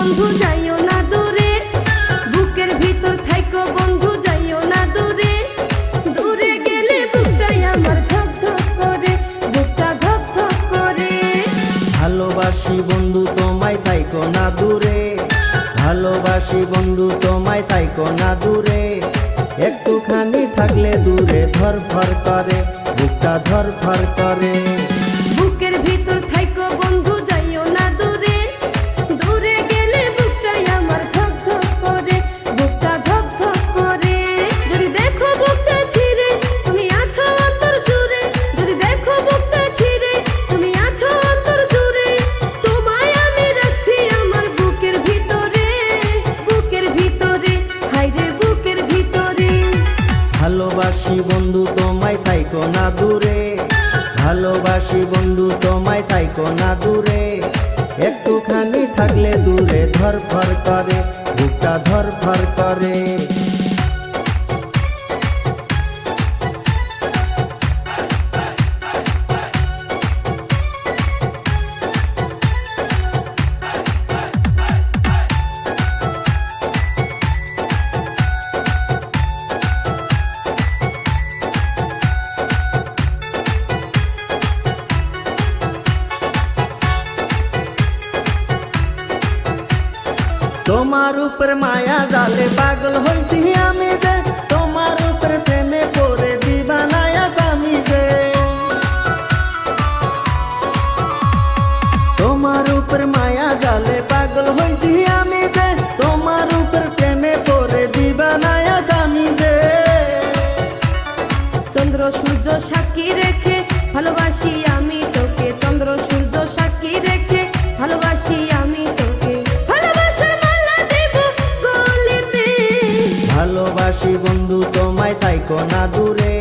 বন্ধু যাইও না দূরে, বুকের ভিতর থাইকো বন্ধু যাইও না দূরে। দূরে গেলে বুকটাই আমার ধক ধক করে, বুকটা ধক ধক করে। ভালোবাসি বন্ধু তোমায় থাইকো না দূরে, ভালোবাসি বন্ধু তোমায় থাইকো না দূরে। একটুখানি থাকলে দূরে ধরফর করে, বুকটা ধরফর করে। বুকের ভিতর থাইকো বন্ধু যাইও না দূরে, দূরে গেলে বুকটাই আমার ধক ধক করে, বুকটা ধক ধক করে। যদি দেখো বুকটা ছিঁড়ে তুমি আছো অন্তর জুড়ে, যদি দেখো বুকটা ছিঁড়ে তুমি আছো অন্তর জুড়ে। তোমায় আমি রাখছি আমার বুকের ভিতরে, বুকের ভিতরে, হায়রে বুকের ভিতরে। ভালোবাসি বন্ধু তোমায় থাইকো না দূরে, ভালোবাসি বন্ধু তোমায় থাইকো না দূরে। একটুখানি থাকলে দূরে ধরফর করে, বুকটা ধরফর করে। তোমার উপর মায়া জালে পাগল হইছি আমি যে, তোমার উপর প্রেমে পড়ে দিবানায়া স্বামী যে। তোমার উপর মায়া জালে পাগল হইছি আমি যে, তোমার উপর প্রেমে পড়ে দিবানায়া স্বামী যে। চন্দ্র সূর্য সাক্ষী রেখে ভালোবাসি আমি তোকে, চন্দ্র সূর্য সাক্ষী রেখে ভালোবাসি আমি তোকে। ভালোবাসার মালা দেব গলেতে, ভালোবাসি বন্ধু তোমায় থাইকো না দূরে।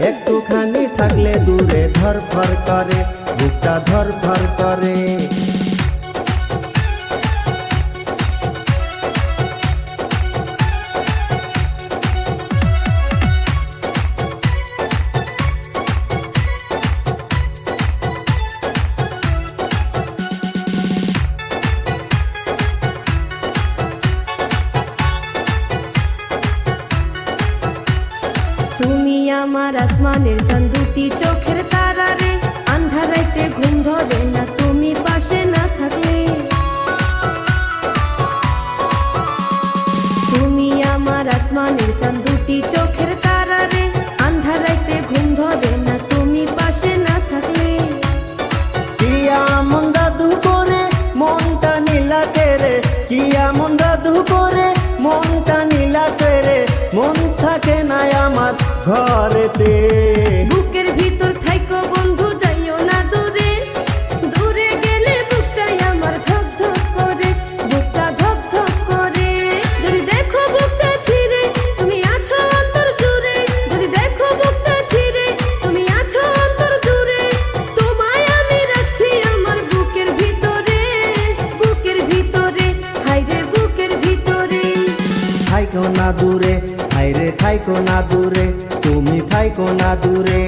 একটুখানি থাকলে দূরে ধরফর করে, বুকটা ধরফর করে। তুমি আমার আসমানের চাঁদ, দুটি চোখের তারা রে। আন্ধার রাইতে ঘুম ধরে না তুমি পাশে না থাকলে। তুমি আমার আসমানের চাঁদ, দুটি চোখের তারা রে। আন্ধার রাইতে ঘুম ধরে না তুমি পাশে না থাকলে। কি এমন জাদু করে মনটা নীলাতে রে, কি এমন জাদু করে মনটা নীলাতে রে। মন থাকে না আমার ঘরেতে। বুকের ভিতর থাইকো বন্ধু যাইও না দূরে, দূরে গেলে বুকটাই আমার ধক ধক করে, বুকটা ধক ধক করে। যদি দেখো বুকটা ছিঁড়ে তুমি আছো অন্তর জুড়ে, যদি দেখো বুকটা ছিঁড়ে তুমি আছো অন্তর জুড়ে। তোমায় আমি রাখছি আমার বুকের ভিতরে, বুকের ভিতরে, হায়রে বুকের ভিতরে। থাইকো না দূরে, হায়রে থাইকো না দূরে, তুমি থাইকো না দূরে।